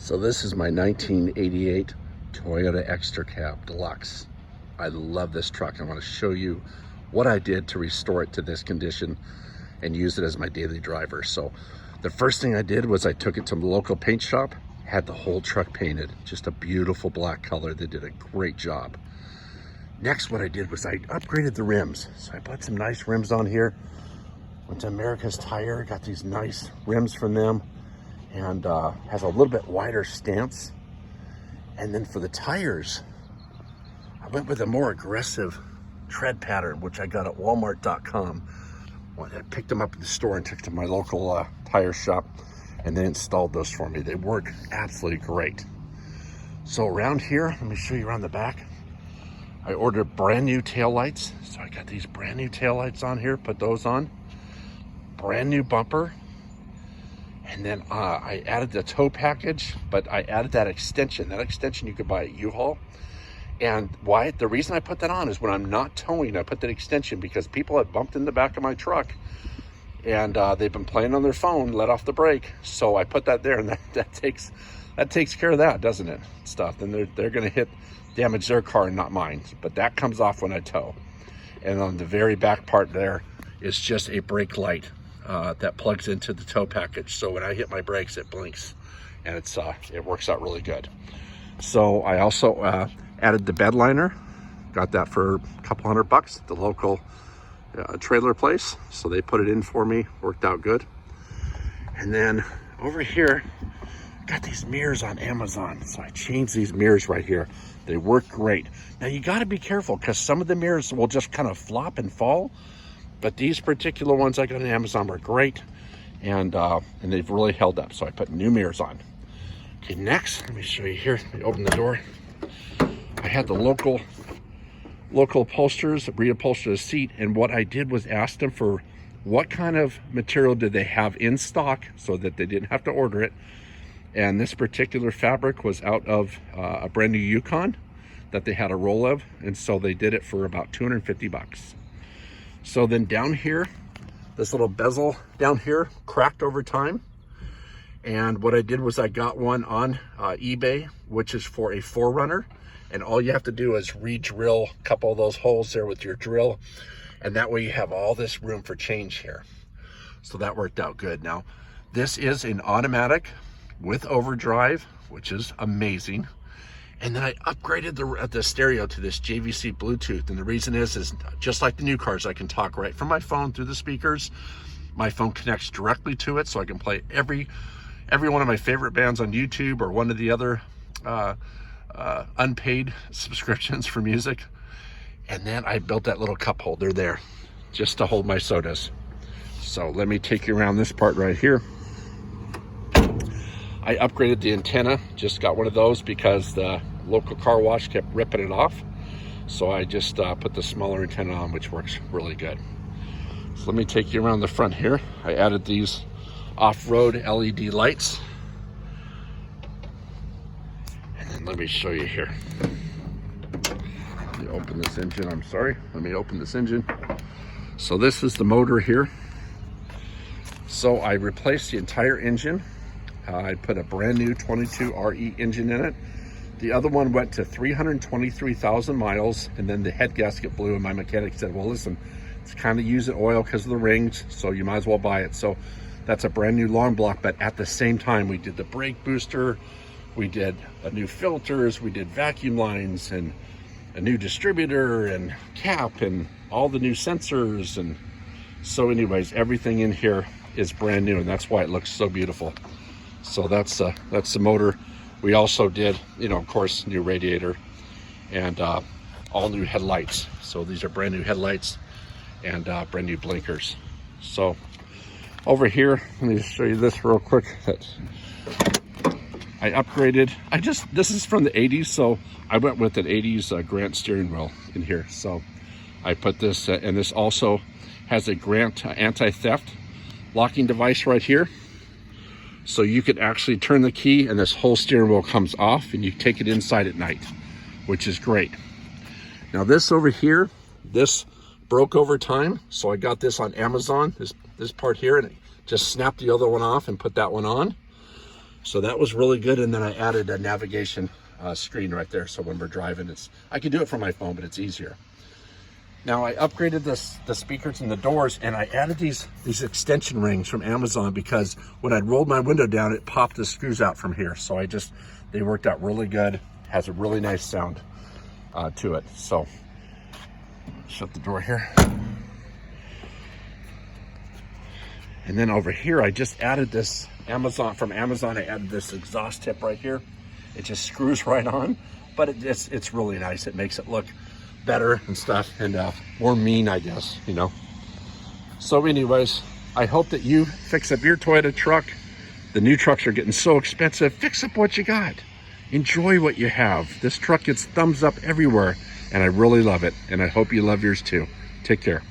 So this is my 1988 Toyota Extra Cab Deluxe. I love this truck. I want to show you what I did to restore it to this condition and use it as my daily driver. So the first thing I did was I took it to the local paint shop, had the whole truck painted, just a beautiful black color. They did a great job. Next, what I did was I upgraded the rims. So I put some nice rims on here. Went to America's Tire, got these nice rims from them, and has a little bit wider stance. And then for the tires, I went with a more aggressive tread pattern, which I got at walmart.com. I picked them up at the store and took to my local tire shop, and they installed those for me. They work absolutely great. So around here, let me show you around the back. I ordered brand new taillights. So I got these brand new taillights on here, put those on. Brand new bumper. And then I added the tow package, but I added that extension. That extension you could buy at U-Haul. And why? The reason I put that on is when I'm not towing, I put that extension because people had bumped in the back of my truck and they've been playing on their phone, let off the brake. So I put that there, and that takes care of that, doesn't it? Stuff. Then they're going to damage their car and not mine. But that comes off when I tow. And on the very back part there is just a brake light that plugs into the tow package. So when I hit my brakes, it blinks, and it works out really good. So I also added the bedliner. Got that for a couple $100 at the local trailer place. So they put it in for me, worked out good. And then over here, got these mirrors on Amazon. So I changed these mirrors right here. They work great. Now you got to be careful because some of the mirrors will just kind of flop and fall. But these particular ones I got on Amazon were great, and they've really held up. So I put new mirrors on. Okay, next, let me show you here. Let me open the door. I had the local upholsterers reupholster the seat, and what I did was ask them for what kind of material did they have in stock so that they didn't have to order it. And this particular fabric was out of a brand new Yukon that they had a roll of, and so they did it for about $250. So then down here, this little bezel down here cracked over time. And what I did was I got one on eBay, which is for a 4Runner. And all you have to do is re-drill a couple of those holes there with your drill. And that way you have all this room for change here. So that worked out good. Now, this is an automatic with overdrive, which is amazing. And then I upgraded the stereo to this JVC Bluetooth. And the reason is just like the new cars, I can talk right from my phone through the speakers. My phone connects directly to it, so I can play every one of my favorite bands on YouTube or one of the other unpaid subscriptions for music. And then I built that little cup holder there just to hold my sodas. So let me take you around this part right here. I upgraded the antenna, just got one of those because the local car wash kept ripping it off. So I just put the smaller antenna on, which works really good. So let me take you around the front here. I added these off-road LED lights. And then let me show you here. Let me open this engine, I'm sorry. Let me open this engine. So this is the motor here. So I replaced the entire engine. I put a brand new 22 RE engine in it. The other one went to 323,000 miles, and then the head gasket blew, and my mechanic said, well, listen, it's kind of using oil because of the rings, so you might as well buy it. So that's a brand new long block, but at the same time, we did the brake booster, we did new filters, we did vacuum lines, and a new distributor, and cap, and all the new sensors. And so anyways, everything in here is brand new, and that's why it looks so beautiful. So that's the motor. We also did, of course, new radiator and all new headlights. So these are brand new headlights and brand new blinkers. So over here, let me show you this real quick. I upgraded. This is from the 80s, so I went with an 80s Grant steering wheel in here. So I put this, and this also has a Grant anti-theft locking device right here. So you could actually turn the key and this whole steering wheel comes off and you take it inside at night, which is great. Now this over here, this broke over time. So I got this on Amazon, this part here, and it just snapped the other one off and put that one on. So that was really good. And then I added a navigation screen right there. So when we're driving, I can do it from my phone, but it's easier. Now I upgraded the speakers and the doors, and I added these extension rings from Amazon because when I rolled my window down, it popped the screws out from here. So they worked out really good. Has a really nice sound to it. So shut the door here. And then over here, I just added this from Amazon. I added this exhaust tip right here. It just screws right on, but it's really nice. It makes it look better and stuff, and more mean, I guess, you know. So anyways, I hope that you fix up your Toyota truck. The new trucks are getting so expensive. Fix up what you got. Enjoy what you have. This truck gets thumbs up everywhere, and I really love it, and I hope you love yours too. Take care.